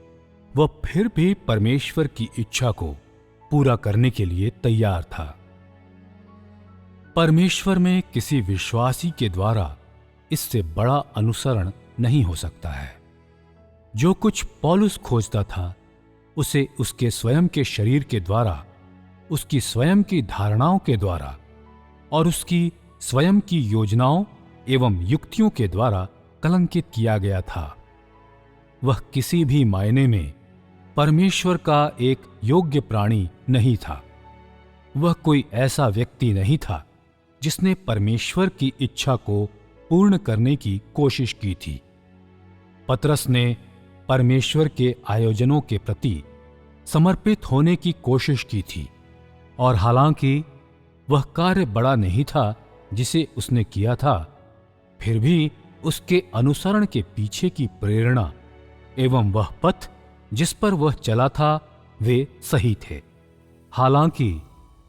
वह फिर भी परमेश्वर की इच्छा को पूरा करने के लिए तैयार था। परमेश्वर में किसी विश्वासी के द्वारा इससे बड़ा अनुसरण नहीं हो सकता है। जो कुछ पौलुस खोजता था उसे उसके स्वयं के शरीर के द्वारा, उसकी स्वयं की धारणाओं के द्वारा और उसकी स्वयं की योजनाओं एवं युक्तियों के द्वारा कलंकित किया गया था। वह किसी भी मायने में परमेश्वर का एक योग्य प्राणी नहीं था। वह कोई ऐसा व्यक्ति नहीं था जिसने परमेश्वर की इच्छा को पूर्ण करने की कोशिश की थी। पतरस ने परमेश्वर के आयोजनों के प्रति समर्पित होने की कोशिश की थी और हालांकि वह कार्य बड़ा नहीं था जिसे उसने किया था, फिर भी उसके अनुसरण के पीछे की प्रेरणा एवं वह पथ जिस पर वह चला था वे सही थे। हालांकि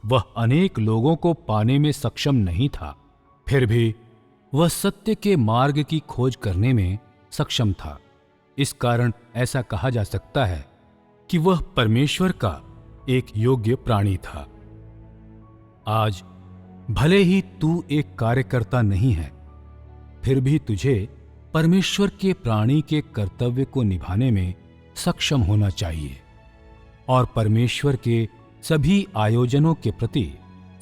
वह अनेक लोगों को पाने में सक्षम नहीं था, फिर भी वह सत्य के मार्ग की खोज करने में सक्षम था। इस कारण ऐसा कहा जा सकता है कि वह परमेश्वर का एक योग्य प्राणी था। आज भले ही तू एक कार्यकर्ता नहीं है, फिर भी तुझे परमेश्वर के प्राणी के कर्तव्य को निभाने में सक्षम होना चाहिए और परमेश्वर के सभी आयोजनों के प्रति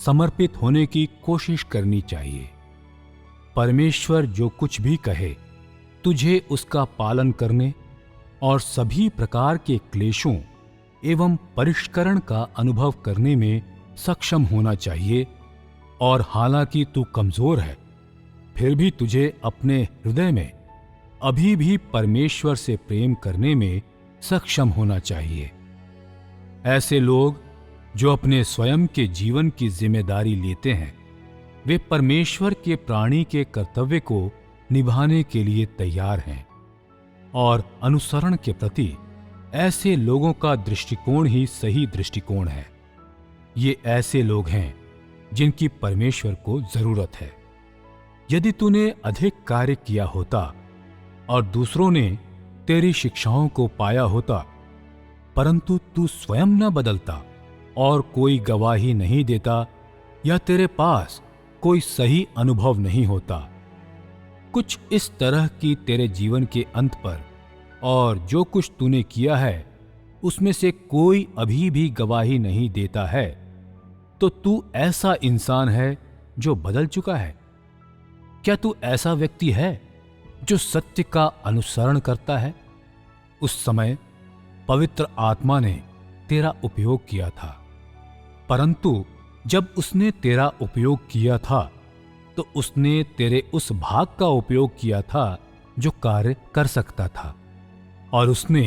समर्पित होने की कोशिश करनी चाहिए। परमेश्वर जो कुछ भी कहे तुझे उसका पालन करने और सभी प्रकार के क्लेशों एवं परिष्करण का अनुभव करने में सक्षम होना चाहिए। और हालांकि तू कमजोर है, फिर भी तुझे अपने हृदय में अभी भी परमेश्वर से प्रेम करने में सक्षम होना चाहिए। ऐसे लोग जो अपने स्वयं के जीवन की जिम्मेदारी लेते हैं, वे परमेश्वर के प्राणी के कर्तव्य को निभाने के लिए तैयार हैं और अनुसरण के प्रति ऐसे लोगों का दृष्टिकोण ही सही दृष्टिकोण है। ये ऐसे लोग हैं जिनकी परमेश्वर को जरूरत है। यदि तूने अधिक कार्य किया होता और दूसरों ने तेरी शिक्षाओं को पाया होता, परंतु तू स्वयं न बदलता और कोई गवाही नहीं देता या तेरे पास कोई सही अनुभव नहीं होता, कुछ इस तरह की तेरे जीवन के अंत पर और जो कुछ तूने किया है उसमें से कोई अभी भी गवाही नहीं देता है, तो तू ऐसा इंसान है जो बदल चुका है। क्या तू ऐसा व्यक्ति है जो सत्य का अनुसरण करता है? उस समय पवित्र आत्मा ने तेरा उपयोग किया था, परंतु जब उसने तेरा उपयोग किया था तो उसने तेरे उस भाग का उपयोग किया था जो कार्य कर सकता था, और उसने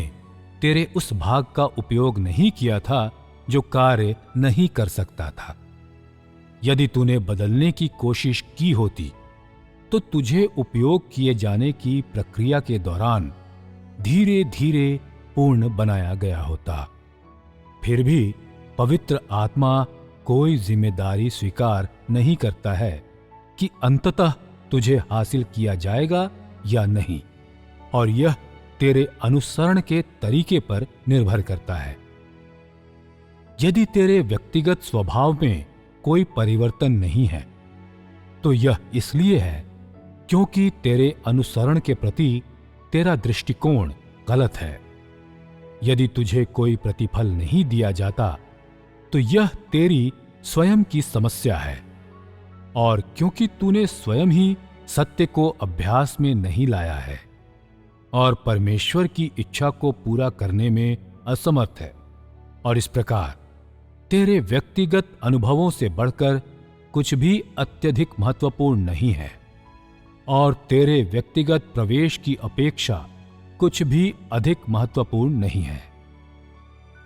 तेरे उस भाग का उपयोग नहीं किया था जो कार्य नहीं कर सकता था। यदि तूने बदलने की कोशिश की होती तो तुझे उपयोग किए जाने की प्रक्रिया के दौरान धीरे धीरे पूर्ण बनाया गया होता। फिर भी पवित्र आत्मा कोई जिम्मेदारी स्वीकार नहीं करता है कि अंततः तुझे हासिल किया जाएगा या नहीं, और यह तेरे अनुसरण के तरीके पर निर्भर करता है। यदि तेरे व्यक्तिगत स्वभाव में कोई परिवर्तन नहीं है तो यह इसलिए है क्योंकि तेरे अनुसरण के प्रति तेरा दृष्टिकोण गलत है। यदि तुझे कोई प्रतिफल नहीं दिया जाता तो यह तेरी स्वयं की समस्या है, और क्योंकि तूने स्वयं ही सत्य को अभ्यास में नहीं लाया है और परमेश्वर की इच्छा को पूरा करने में असमर्थ है, और इस प्रकार तेरे व्यक्तिगत अनुभवों से बढ़कर कुछ भी अत्यधिक महत्वपूर्ण नहीं है और तेरे व्यक्तिगत प्रवेश की अपेक्षा कुछ भी अधिक महत्वपूर्ण नहीं है।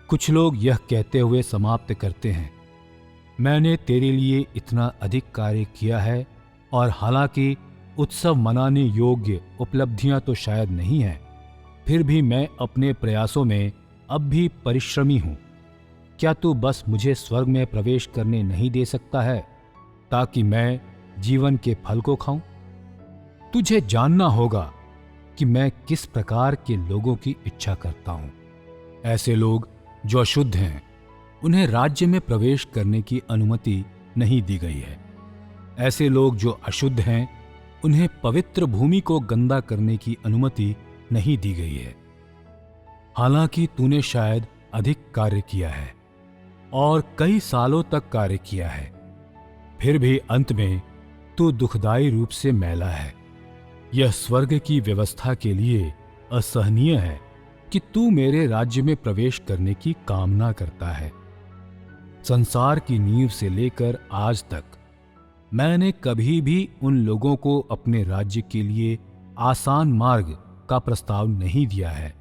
कुछ लोग यह कहते हुए समाप्त करते हैं, मैंने तेरे लिए इतना अधिक कार्य किया है, और हालांकि उत्सव मनाने योग्य उपलब्धियां तो शायद नहीं हैं, फिर भी मैं अपने प्रयासों में अब भी परिश्रमी हूं। क्या तू बस मुझे स्वर्ग में प्रवेश करने नहीं दे सकता है, ताकि मैं जीवन के फल को खाऊं? तुझे जानना होगा कि मैं किस प्रकार के लोगों की इच्छा करता हूं। ऐसे लोग जो अशुद्ध हैं, उन्हें राज्य में प्रवेश करने की अनुमति नहीं दी गई है। ऐसे लोग जो अशुद्ध हैं, उन्हें पवित्र भूमि को गंदा करने की अनुमति नहीं दी गई है। हालांकि तूने शायद अधिक कार्य किया है और कई सालों तक कार्य किया है, फिर भी अंत में तू दुखदायी रूप से मैला है। यह स्वर्ग की व्यवस्था के लिए असहनीय है कि तू मेरे राज्य में प्रवेश करने की कामना करता है। संसार की नींव से लेकर आज तक मैंने कभी भी उन लोगों को अपने राज्य के लिए आसान मार्ग का प्रस्ताव नहीं दिया है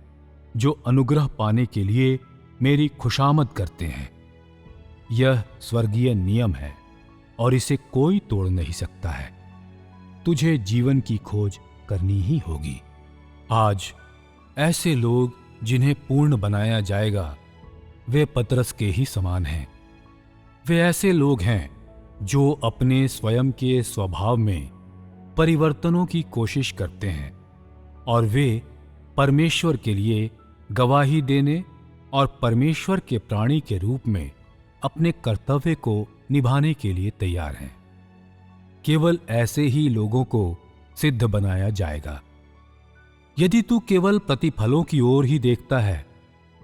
जो अनुग्रह पाने के लिए मेरी खुशामद करते हैं। यह स्वर्गीय नियम है और इसे कोई तोड़ नहीं सकता है। तुझे जीवन की खोज करनी ही होगी। आज ऐसे लोग जिन्हें पूर्ण बनाया जाएगा, वे पतरस के ही समान हैं। वे ऐसे लोग हैं जो अपने स्वयं के स्वभाव में परिवर्तनों की कोशिश करते हैं, और वे परमेश्वर के लिए गवाही देने और परमेश्वर के प्राणी के रूप में अपने कर्तव्य को निभाने के लिए तैयार हैं। केवल ऐसे ही लोगों को सिद्ध बनाया जाएगा। यदि तू केवल प्रतिफलों की ओर ही देखता है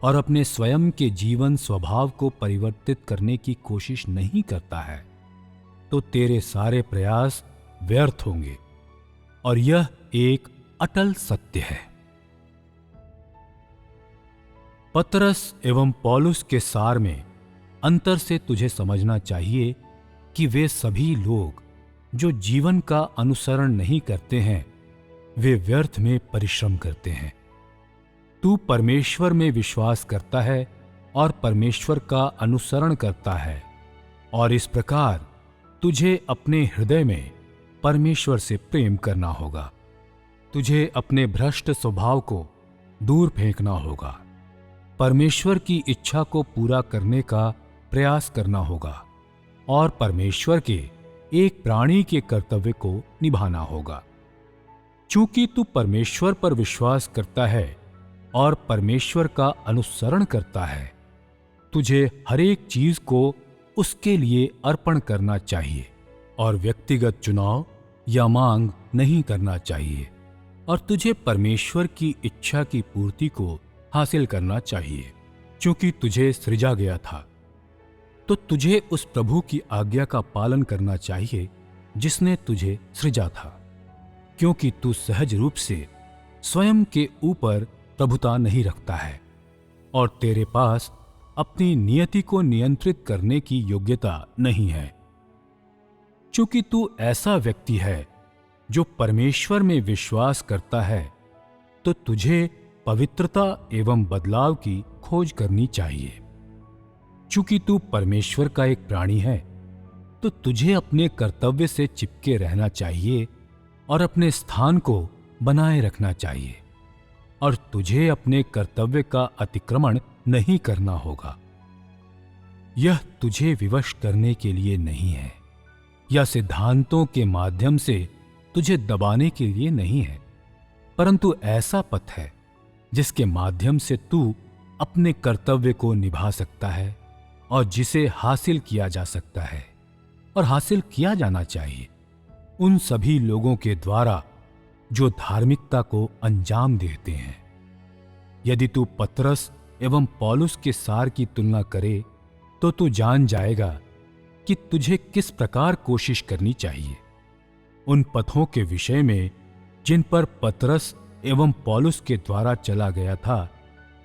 और अपने स्वयं के जीवन स्वभाव को परिवर्तित करने की कोशिश नहीं करता है, तो तेरे सारे प्रयास व्यर्थ होंगे, और यह एक अटल सत्य है। पतरस एवं पौलुस के सार में अंतर से तुझे समझना चाहिए कि वे सभी लोग जो जीवन का अनुसरण नहीं करते हैं, वे व्यर्थ में परिश्रम करते हैं। तू परमेश्वर में विश्वास करता है और परमेश्वर का अनुसरण करता है, और इस प्रकार तुझे अपने हृदय में परमेश्वर से प्रेम करना होगा। तुझे अपने भ्रष्ट स्वभाव को दूर फेंकना होगा। परमेश्वर की इच्छा को पूरा करने का प्रयास करना होगा और परमेश्वर के एक प्राणी के कर्तव्य को निभाना होगा। चूंकि तू परमेश्वर पर विश्वास करता है और परमेश्वर का अनुसरण करता है, तुझे हर एक चीज को उसके लिए अर्पण करना चाहिए और व्यक्तिगत चुनाव या मांग नहीं करना चाहिए, और तुझे परमेश्वर की इच्छा की पूर्ति को हासिल करना चाहिए। क्योंकि तुझे सृजा गया था, तो तुझे उस प्रभु की आज्ञा का पालन करना चाहिए जिसने तुझे सृजा था, क्योंकि तू सहज रूप से स्वयं के ऊपर प्रभुता नहीं रखता है और तेरे पास अपनी नियति को नियंत्रित करने की योग्यता नहीं है। चूंकि तू ऐसा व्यक्ति है जो परमेश्वर में विश्वास करता है, तो तुझे पवित्रता एवं बदलाव की खोज करनी चाहिए। चूंकि तू परमेश्वर का एक प्राणी है, तो तुझे अपने कर्तव्य से चिपके रहना चाहिए और अपने स्थान को बनाए रखना चाहिए, और तुझे अपने कर्तव्य का अतिक्रमण नहीं करना होगा। यह तुझे विवश करने के लिए नहीं है या सिद्धांतों के माध्यम से तुझे दबाने के लिए नहीं है, परंतु ऐसा पथ है जिसके माध्यम से तू अपने कर्तव्य को निभा सकता है और जिसे हासिल किया जा सकता है और हासिल किया जाना चाहिए उन सभी लोगों के द्वारा जो धार्मिकता को अंजाम देते हैं। यदि तू पतरस एवं पौलुस के सार की तुलना करे, तो तू जान जाएगा कि तुझे किस प्रकार कोशिश करनी चाहिए। उन पथों के विषय में जिन पर पतरस एवं पौलुस के द्वारा चला गया था,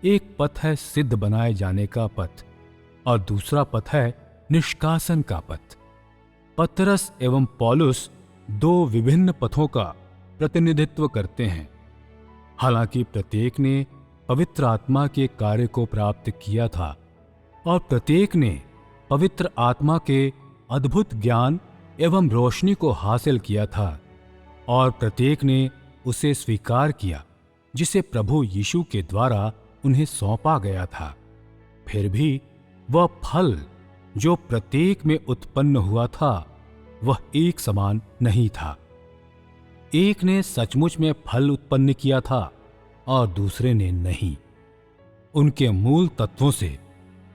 एक पथ है सिद्ध बनाए जाने का पथ और दूसरा पथ है निष्कासन का पथ। पतरस एवं पौलुस दो विभिन्न पथों का प्रतिनिधित्व करते हैं। हालांकि प्रत्येक ने पवित्र आत्मा के कार्य को प्राप्त किया था और प्रत्येक ने पवित्र आत्मा के अद्भुत ज्ञान एवं रोशनी को हासिल किया था और प्रत्येक ने उसे स्वीकार किया जिसे प्रभु यीशु के द्वारा उन्हें सौंपा गया था। फिर भी वह फल जो प्रत्येक में उत्पन्न हुआ था वह एक समान नहीं था। एक ने सचमुच में फल उत्पन्न किया था और दूसरे ने नहीं। उनके मूल तत्वों से,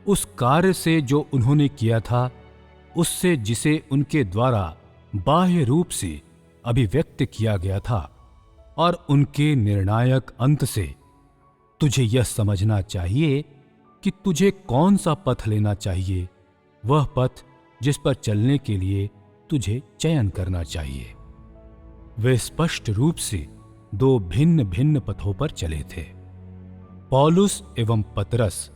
उस कार्य से जो उन्होंने किया था, उससे जिसे उनके द्वारा बाह्य रूप से अभिव्यक्त किया गया था, और उनके निर्णायक अंत से तुझे यह समझना चाहिए कि तुझे कौन सा पथ लेना चाहिए, वह पथ जिस पर चलने के लिए तुझे चयन करना चाहिए। वे स्पष्ट रूप से दो भिन्न भिन्न पथों पर चले थे। पौलुस एवं पतरस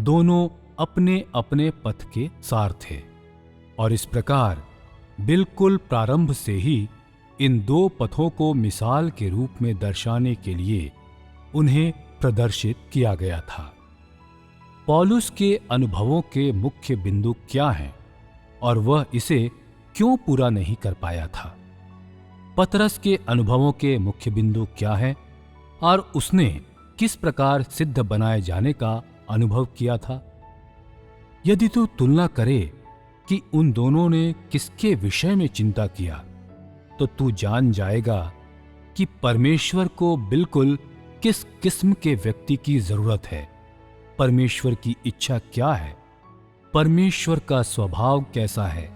दोनों अपने अपने पथ के सार थे और इस प्रकार बिल्कुल प्रारंभ से ही इन दो पथों को मिसाल के रूप में दर्शाने के लिए उन्हें प्रदर्शित किया गया था। पौलुस के अनुभवों के मुख्य बिंदु क्या हैं और वह इसे क्यों पूरा नहीं कर पाया था? पतरस के अनुभवों के मुख्य बिंदु क्या हैं और उसने किस प्रकार सिद्ध बनाए जाने का अनुभव किया था? यदि तू तुलना करे कि उन दोनों ने किसके विषय में चिंता किया, तो तू जान जाएगा कि परमेश्वर को बिल्कुल किस किस्म के व्यक्ति की जरूरत है, परमेश्वर की इच्छा क्या है, परमेश्वर का स्वभाव कैसा है,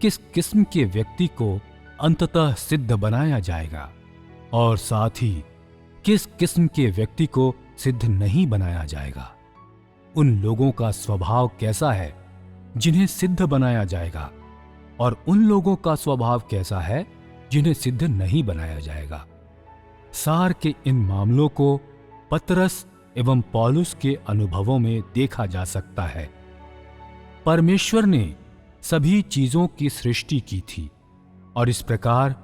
किस किस्म के व्यक्ति को अंततः सिद्ध बनाया जाएगा और साथ ही किस किस्म के व्यक्ति को सिद्ध नहीं बनाया जाएगा। उन लोगों का स्वभाव कैसा है जिन्हें सिद्ध बनाया जाएगा और उन लोगों का स्वभाव कैसा है जिन्हें सिद्ध नहीं बनाया जाएगा। सार के इन मामलों को पतरस एवं पौलुस के अनुभवों में देखा जा सकता है। परमेश्वर ने सभी चीजों की सृष्टि की थी और इस प्रकार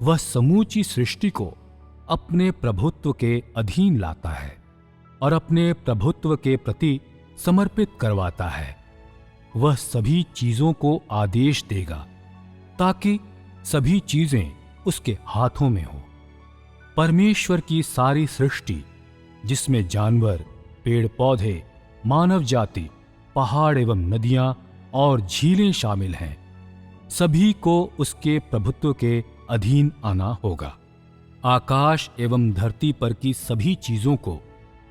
वह समूची सृष्टि को अपने प्रभुत्व के अधीन लाता है और अपने प्रभुत्व के प्रति समर्पित करवाता है। वह सभी चीजों को आदेश देगा ताकि सभी चीजें उसके हाथों में हो। परमेश्वर की सारी सृष्टि, जिसमें जानवर, पेड़ पौधे, मानव जाति, पहाड़ एवं नदियां और झीलें शामिल हैं, सभी को उसके प्रभुत्व के अधीन आना होगा। आकाश एवं धरती पर की सभी चीजों को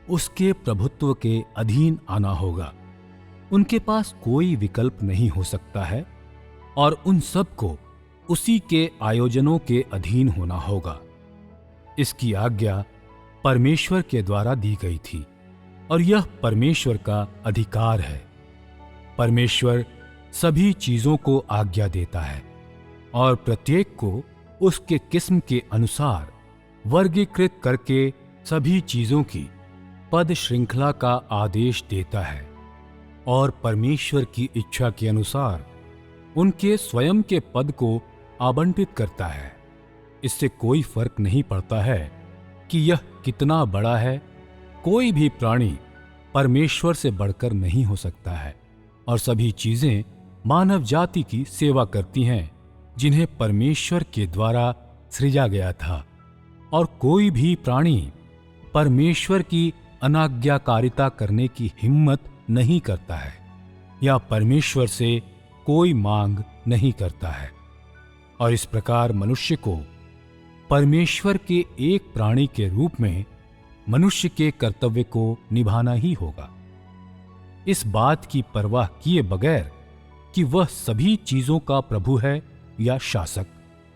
उसके प्रभुत्व के अधीन आना होगा। उनके पास कोई विकल्प नहीं हो सकता है और उन सब को उसी के आयोजनों के अधीन होना होगा। इसकी आज्ञा परमेश्वर के द्वारा दी गई थी और यह परमेश्वर का अधिकार है। परमेश्वर सभी चीजों को आज्ञा देता है और प्रत्येक को उसके किस्म के अनुसार वर्गीकृत करके सभी चीजों की पद श्रृंखला का आदेश देता है और परमेश्वर की इच्छा के अनुसार उनके स्वयं के पद को आवंटित करता है। इससे कोई फर्क नहीं पड़ता है कि यह कितना बड़ा है। कोई भी प्राणी परमेश्वर से बढ़कर नहीं हो सकता है और सभी चीजें मानव जाति की सेवा करती हैं जिन्हें परमेश्वर के द्वारा सृजा गया था, और कोई भी प्राणी परमेश्वर की अनाज्ञाकारिता करने की हिम्मत नहीं करता है या परमेश्वर से कोई मांग नहीं करता है। और इस प्रकार मनुष्य को परमेश्वर के एक प्राणी के रूप में मनुष्य के कर्तव्य को निभाना ही होगा, इस बात की परवाह किए बगैर कि वह सभी चीजों का प्रभु है या शासक।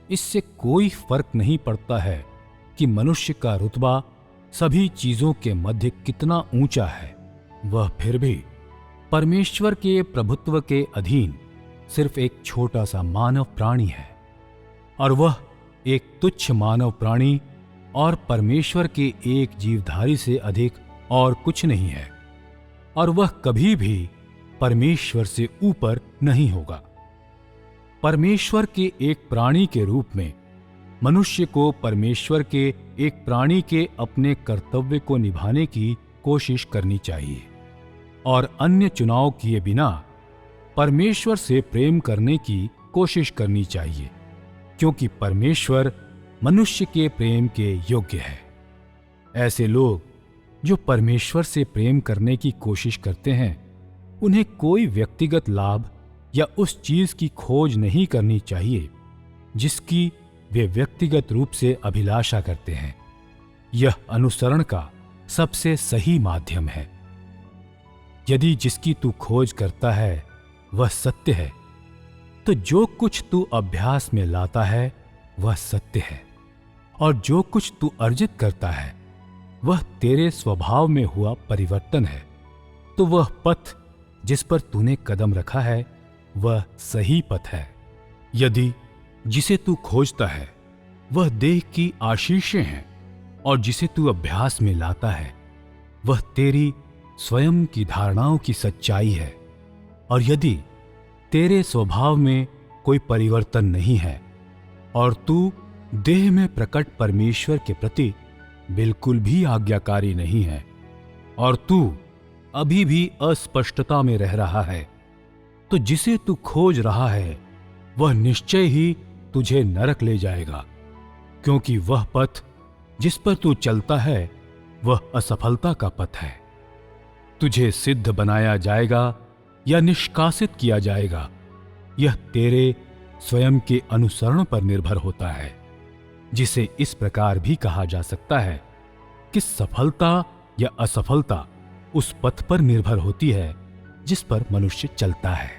इससे कोई फर्क नहीं पड़ता है कि मनुष्य का रुतबा सभी चीजों के मध्य कितना ऊंचा है, वह फिर भी परमेश्वर के प्रभुत्व के अधीन सिर्फ एक छोटा सा मानव प्राणी है, और वह एक तुच्छ मानव प्राणी और परमेश्वर के एक जीवधारी से अधिक और कुछ नहीं है, और वह कभी भी परमेश्वर से ऊपर नहीं होगा। परमेश्वर के एक प्राणी के रूप में मनुष्य को परमेश्वर के एक प्राणी के अपने कर्तव्य को निभाने की कोशिश करनी चाहिए। और अन्य चुनाव किए बिना परमेश्वर से प्रेम करने की कोशिश करनी चाहिए, क्योंकि परमेश्वर मनुष्य के प्रेम के योग्य है। ऐसे लोग जो परमेश्वर से प्रेम करने की कोशिश करते हैं, उन्हें कोई व्यक्तिगत लाभ या उस चीज की खोज नहीं करनी चाहिए जिसकी वे व्यक्तिगत रूप से अभिलाषा करते हैं। यह अनुसरण का सबसे सही माध्यम है। यदि जिसकी तू खोज करता है वह सत्य है, तो जो कुछ तू अभ्यास में लाता है वह सत्य है, और जो कुछ तू अर्जित करता है वह तेरे स्वभाव में हुआ परिवर्तन है। तो वह पथ जिस पर तूने कदम रखा है वह सही पथ है। यदि जिसे तू खोजता है वह देह की आशीषें हैं, और जिसे तू अभ्यास में लाता है वह तेरी स्वयं की धारणाओं की सच्चाई है, और यदि तेरे स्वभाव में कोई परिवर्तन नहीं है और तू देह में प्रकट परमेश्वर के प्रति बिल्कुल भी आज्ञाकारी नहीं है, और तू अभी भी अस्पष्टता में रह रहा है, तो जिसे तू खोज रहा है वह निश्चय ही तुझे नरक ले जाएगा, क्योंकि वह पथ जिस पर तू चलता है वह असफलता का पथ है। तुझे सिद्ध बनाया जाएगा या निष्कासित किया जाएगा, यह तेरे स्वयं के अनुसरण पर निर्भर होता है, जिसे इस प्रकार भी कहा जा सकता है कि सफलता या असफलता उस पथ पर निर्भर होती है जिस पर मनुष्य चलता है।